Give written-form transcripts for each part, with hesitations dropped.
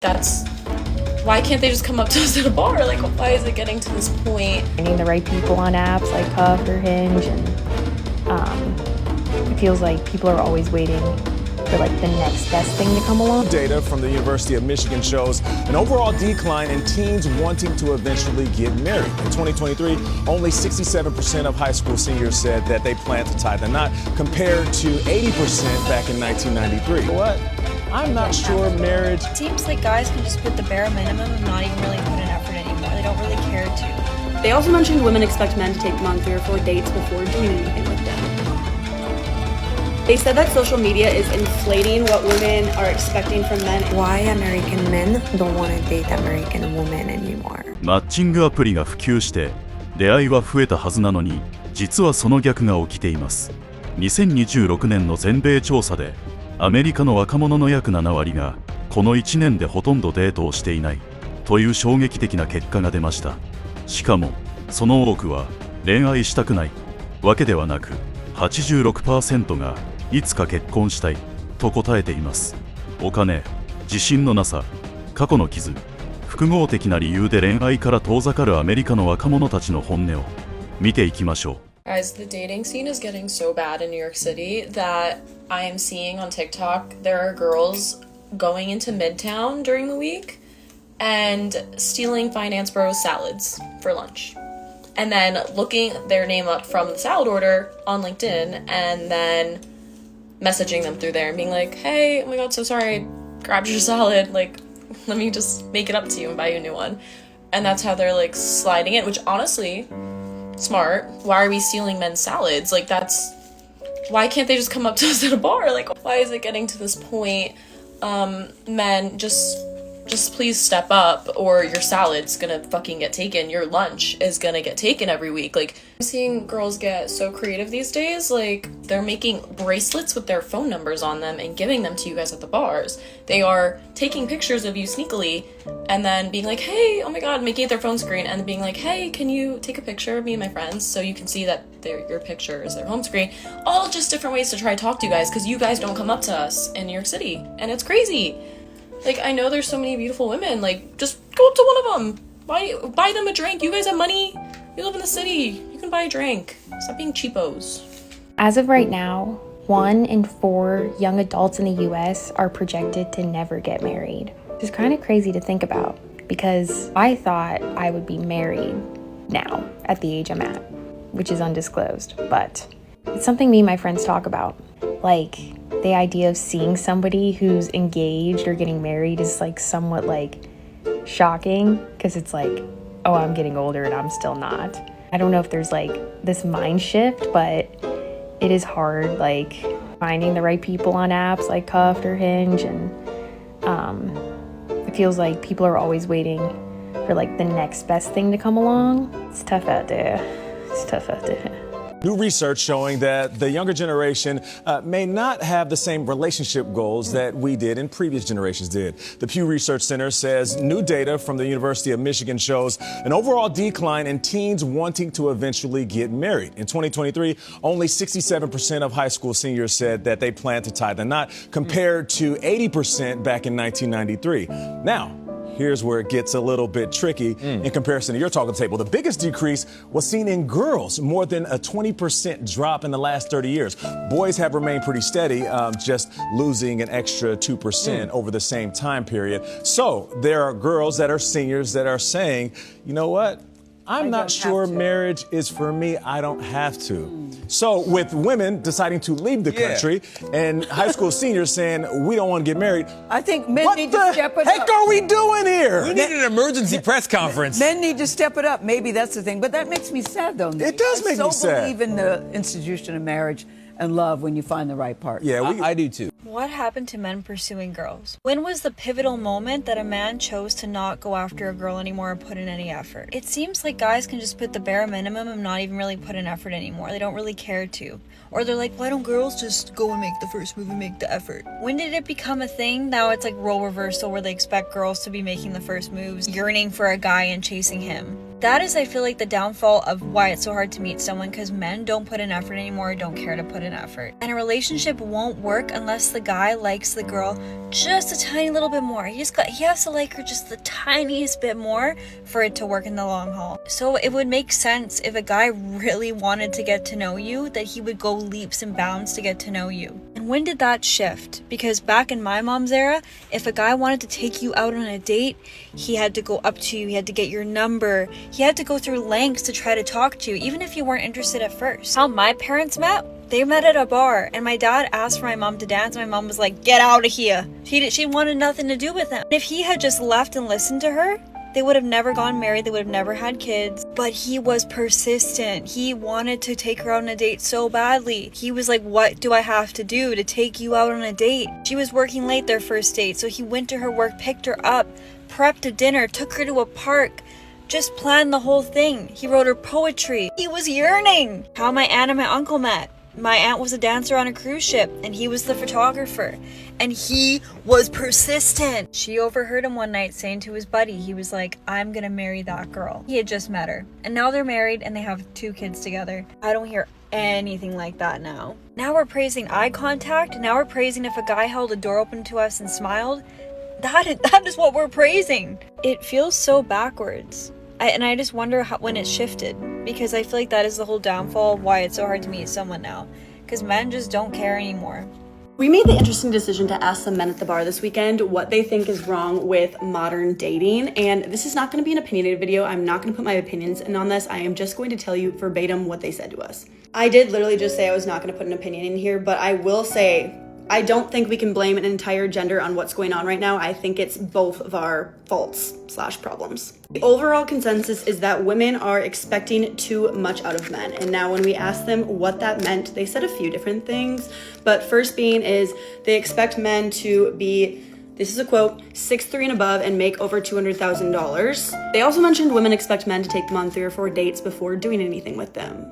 That's why can't they just come up to us at a bar? Like, why is it getting to this point? Finding the right people on apps like Cuff or Hinge, and it feels like people are always waiting for like the next best thing to come along. Data from the University of Michigan shows an overall decline in teens wanting to eventually get married. In 2023, only 67% of high school seniors said that they plan to tie the knot, compared to 80% back in 1993. What? I'm not sure marriage. It seems like guys can just put the bare minimum and not even really put an effort anymore. They don't really care to. They also mentioned women expect men to take them on 3 or 4 dates before doing anything with them. They said that social media is inflating what women are expecting from men. Why American men don't want to date American women anymore. マッチングアプリが普及して出会いは増えたはずなのに、実はその逆が起きています。2026年の全米調査でアメリカの若者の約7割がこの1年でほとんどデートをしていないという衝撃的な結果が出ました。しかもその多くは恋愛したくないわけではなく、 86% がいつか結婚したいと答えています。お金、自信のなさ、過去の傷、複合的な理由で恋愛から遠ざかるアメリカの若者たちの本音を見ていきましょう。Guys, the dating scene is getting so bad in New York City that I am seeing on TikTok there are girls going into Midtown during the week and stealing Finance Bros salads for lunch. And then looking their name up from the salad order on LinkedIn and then messaging them through there and being like, hey, oh my god, so sorry, I grabbed your salad, like, let me just make it up to you and buy you a new one. And that's how they're like sliding in, which honestly, smart. Why are we stealing men's salads? Like, that's, why can't they just come up to us at a bar? Like, why is it getting to this point? Men, just please step up or your salad's gonna fucking get taken. Your lunch is gonna get taken every week. Like, I'm seeing girls get so creative these days. Like, they're making bracelets with their phone numbers on them and giving them to you guys at the bars. They are taking pictures of you sneakily and then being like, hey, oh my god, making it their phone screen and being like, hey, can you take a picture of me and my friends so you can see that your picture is their home screen. All just different ways to try to talk to you guys because you guys don't come up to us in New York City. And it's crazy. Like, I know there's so many beautiful women, like, just go up to one of them, buy them a drink. You guys have money, you live in the city, you can buy a drink. Stop being cheapos. As of right now, 1 in 4 young adults in the US are projected to never get married. It's kind of crazy to think about because I thought I would be married now at the age I'm at, which is undisclosed, but it's something me and my friends talk about. Like, the idea of seeing somebody who's engaged or getting married is like somewhat like shocking because it's like, oh, I'm getting older and I'm still not. I don't know if there's like this mind shift, but it is hard, like finding the right people on apps like Cuff or Hinge, and it feels like people are always waiting for like the next best thing to come along. It's tough out there. It's tough out there. New research showing that the younger generation may not have the same relationship goals that we did and previous generations did. The Pew Research Center says new data from the University of Michigan shows an overall decline in teens wanting to eventually get married. In 2023, only 67% of high school seniors said that they plan to tie the knot, compared to 80% back in 1993. Now, here's where it gets a little bit tricky in comparison to your talking table. The biggest decrease was seen in girls, more than a 20% drop in the last 30 years. Boys have remained pretty steady, just losing an extra 2% over the same time period. So there are girls that are seniors that are saying, you know what? I'm not sure marriage is for me. I don't have to. So with women deciding to leave the country and high school seniors saying we don't want to get married, I think men need to step it up. What the heck are we doing here? We need an emergency press conference. Men need to step it up. Maybe that's the thing. But that makes me sad, though. It does make me sad. I believe in the institution of marriage and love when you find the right partner. Yeah, I do too. What happened to men pursuing girls? When was the pivotal moment that a man chose to not go after a girl anymore and put in any effort? It seems like guys can just put the bare minimum and not even really put in effort anymore. They don't really care to. Or they're like, why don't girls just go and make the first move and make the effort? When did it become a thing? Now it's like role reversal where they expect girls to be making the first moves, yearning for a guy and chasing him. That is, I feel like, the downfall of why it's so hard to meet someone, because men don't put in effort anymore, don't care to put in effort. And a relationship won't work unless the guy likes the girl just a tiny little bit more. He has to like her just the tiniest bit more for it to work in the long haul. So it would make sense if a guy really wanted to get to know you, that he would go leaps and bounds to get to know you. And when did that shift? Because back in my mom's era, if a guy wanted to take you out on a date, he had to go up to you, he had to get your number, he had to go through lengths to try to talk to you, even if you weren't interested at first. How my parents met? They met at a bar, and my dad asked for my mom to dance, and my mom was like, get out of here. She wanted nothing to do with him. If he had just left and listened to her, they would have never gone married, they would have never had kids. But he was persistent. He wanted to take her out on a date so badly. He was like, what do I have to do to take you out on a date? She was working late their first date, so he went to her work, picked her up, prepped a dinner, took her to a park, just planned the whole thing. He wrote her poetry. He was yearning. How my aunt and my uncle met. My aunt was a dancer on a cruise ship, and he was the photographer, and he was persistent. She overheard him one night saying to his buddy, he was like, I'm gonna marry that girl. He had just met her, and now they're married and they have 2 kids together. I don't hear anything like that now. Now we're praising eye contact. Now we're praising if a guy held a door open to us and smiled. That is what we're praising. It feels so backwards. I just wonder when it shifted, because I feel like that is the whole downfall of why it's so hard to meet someone now, because men just don't care anymore. We made the interesting decision to ask some men at the bar this weekend what they think is wrong with modern dating, and this is not going to be an opinionated video. I'm not going to put my opinions in on this. I am just going to tell you verbatim what they said to us. I did literally just say I was not going to put an opinion in here, but I will say I don't think we can blame an entire gender on what's going on right now. I think it's both of our faults / problems. The overall consensus is that women are expecting too much out of men. And now when we asked them what that meant, they said a few different things. But first being is they expect men to be, this is a quote, 6'3" and above and make over $200,000. They also mentioned women expect men to take them on 3 or 4 dates before doing anything with them.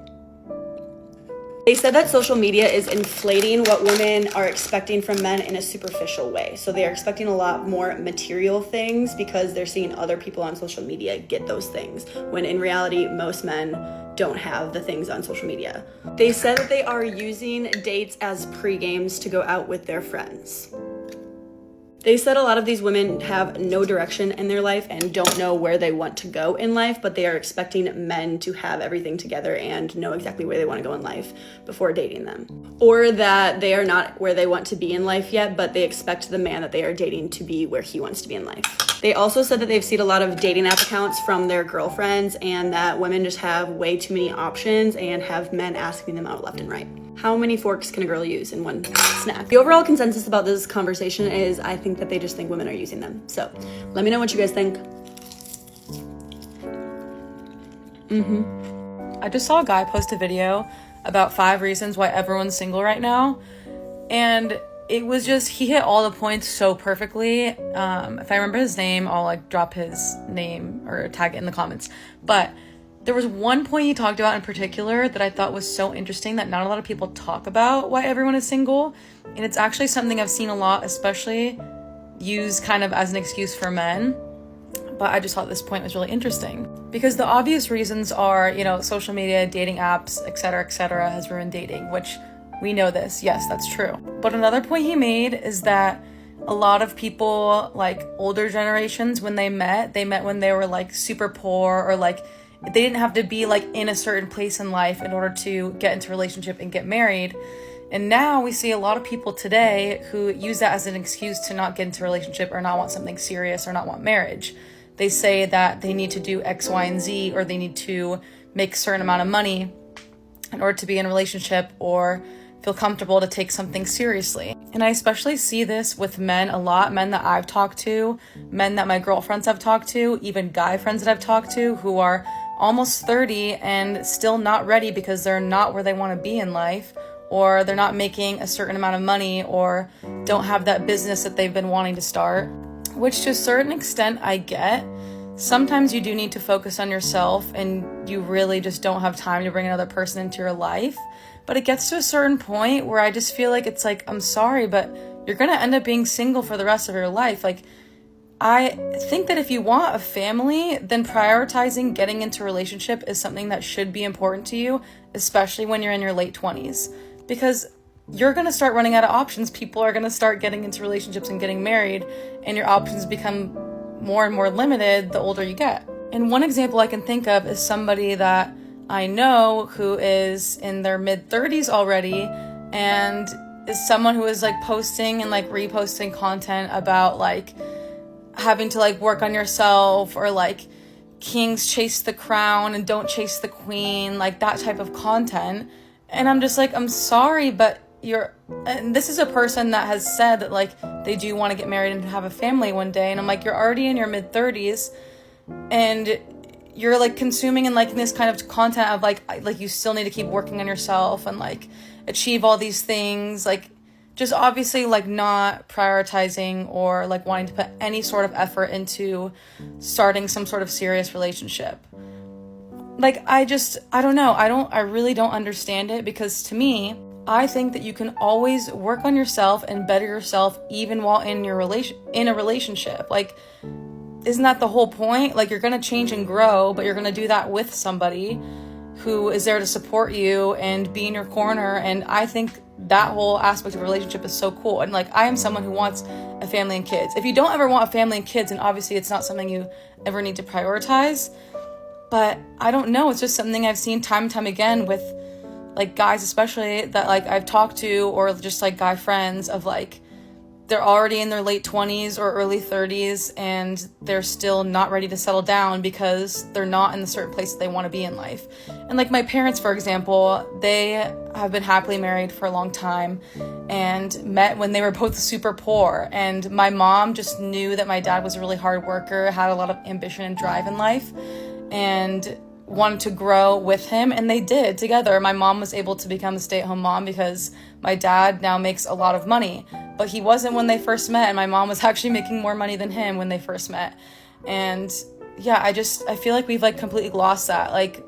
They said that social media is inflating what women are expecting from men in a superficial way. So they are expecting a lot more material things because they're seeing other people on social media get those things, when in reality, most men don't have the things on social media. They said that they are using dates as pre-games to go out with their friends. They said a lot of these women have no direction in their life and don't know where they want to go in life, but they are expecting men to have everything together and know exactly where they want to go in life before dating them. Or that they are not where they want to be in life yet, but they expect the man that they are dating to be where he wants to be in life. They also said that they've seen a lot of dating app accounts from their girlfriends and that women just have way too many options and have men asking them out left and right. How many forks can a girl use in one snack? The overall consensus about this conversation is I think that they just think women are using them. So let me know what you guys think. I just saw a guy post a video about 5 reasons why everyone's single right now. And it was just, he hit all the points so perfectly. If I remember his name, I'll like drop his name or tag it in the comments. But there was one point he talked about in particular that I thought was so interesting that not a lot of people talk about why everyone is single. And it's actually something I've seen a lot, especially used kind of as an excuse for men. But I just thought this point was really interesting. Because the obvious reasons are, you know, social media, dating apps, etc., has ruined dating, which we know this. Yes, that's true. But another point he made is that a lot of people, like older generations, when they met when they were like super poor, or like they didn't have to be like in a certain place in life in order to get into a relationship and get married. And now we see a lot of people today who use that as an excuse to not get into a relationship or not want something serious or not want marriage. They say that they need to do X, Y, and Z, or they need to make a certain amount of money in order to be in a relationship or feel comfortable to take something seriously. And I especially see this with men a lot, men that I've talked to, men that my girlfriends have talked to, even guy friends that I've talked to who are almost 30 and still not ready because they're not where they want to be in life, or they're not making a certain amount of money, or don't have that business that they've been wanting to start, which to a certain extent I get. Sometimes you do need to focus on yourself and you really just don't have time to bring another person into your life. But it gets to a certain point where I just feel like it's like, I'm sorry, but you're going to end up being single for the rest of your life. Like, I think that if you want a family, then prioritizing getting into a relationship is something that should be important to you, especially when you're in your late 20s, because you're going to start running out of options. People are going to start getting into relationships and getting married, and your options become more and more limited the older you get. And one example I can think of is somebody that I know who is in their mid-30s already, and is someone who is like posting and like reposting content about like having to like work on yourself, or like kings chase the crown and don't chase the queen, like that type of content. And I'm just like, I'm sorry, but and this is a person that has said that like they do want to get married and have a family one day. And I'm like, you're already in your mid-30s and you're like consuming and liking this kind of content of like you still need to keep working on yourself and like achieve all these things, like just obviously like not prioritizing or like wanting to put any sort of effort into starting some sort of serious relationship. Like I don't know. I really don't understand it, because to me, I think that you can always work on yourself and better yourself even while in a relationship. Like, isn't that the whole point? Like, you're going to change and grow, but you're going to do that with somebody who is there to support you and be in your corner. And I think that whole aspect of a relationship is so cool. And like, I am someone who wants a family and kids. If you don't ever want a family and kids, and obviously it's not something you ever need to prioritize, but I don't know, it's just something I've seen time and time again with like guys, especially that like I've talked to, or just like guy friends of like, they're already in their late 20s or early 30s and they're still not ready to settle down because they're not in the certain place that they want to be in life. And like my parents, for example, they have been happily married for a long time and met when they were both super poor. And my mom just knew that my dad was a really hard worker, had a lot of ambition and drive in life, and wanted to grow with him, and they did together. My mom was able to become a stay-at-home mom because my dad now makes a lot of money, but he wasn't when they first met, and my mom was actually making more money than him when they first met. And yeah, I feel like we've like completely lost that. Like,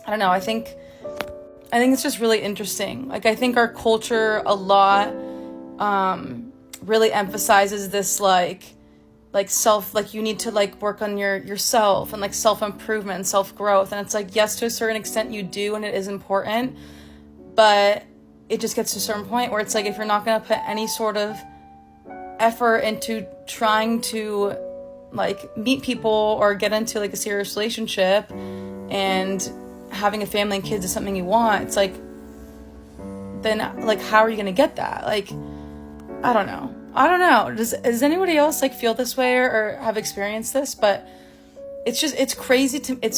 I don't know, I think it's just really interesting. Like, I think our culture a lot really emphasizes this like self, like you need to like work on yourself and like self-improvement and self-growth. And it's like, yes, to a certain extent you do, and it is important, but it just gets to a certain point where it's like, if you're not going to put any sort of effort into trying to like meet people or get into like a serious relationship, and having a family and kids is something you want, it's like, then like, how are you going to get that? Like, I don't know. Does anybody else like feel this way or have experienced this? But it's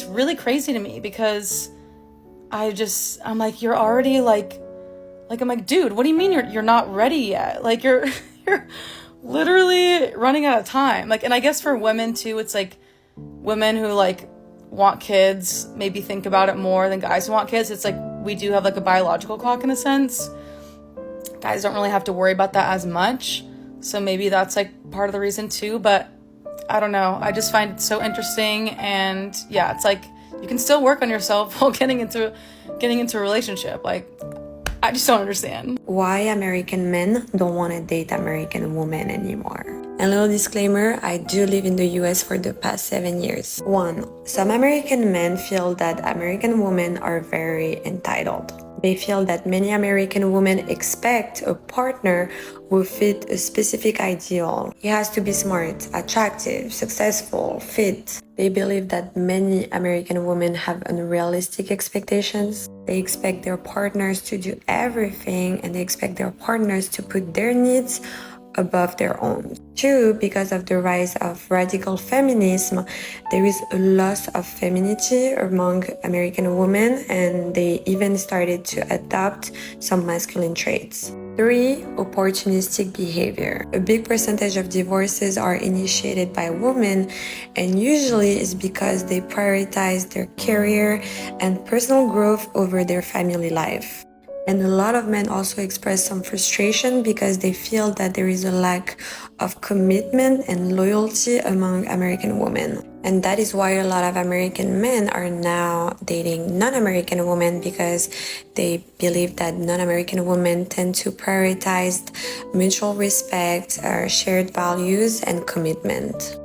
really crazy to me, because I'm like, you're already like I'm like, dude, what do you mean you're not ready yet? Like you're literally running out of time. Like, and I guess for women too, it's like women who like want kids maybe think about it more than guys who want kids. It's like, we do have like a biological clock in a sense. Guys don't really have to worry about that as much. So maybe that's like part of the reason too, but I don't know. I just find it so interesting, and yeah, it's like you can still work on yourself while getting into a relationship. Like, I just don't understand why American men don't want to date American women anymore. And little disclaimer, I do live in the US for the past 7 years. 1. Some American men feel that American women are very entitled. They feel that many American women expect a partner who fit a specific ideal. He has to be smart, attractive, successful, fit. They believe that many American women have unrealistic expectations. They expect their partners to do everything, and they expect their partners to put their needs above their own. 2, because of the rise of radical feminism, there is a loss of femininity among American women, and they even started to adopt some masculine traits. 3, opportunistic behavior. A big percentage of divorces are initiated by women, and usually it's because they prioritize their career and personal growth over their family life. And a lot of men also express some frustration because they feel that there is a lack of commitment and loyalty among American women. And that is why a lot of American men are now dating non-American women, because they believe that non-American women tend to prioritize mutual respect, shared values, and commitment.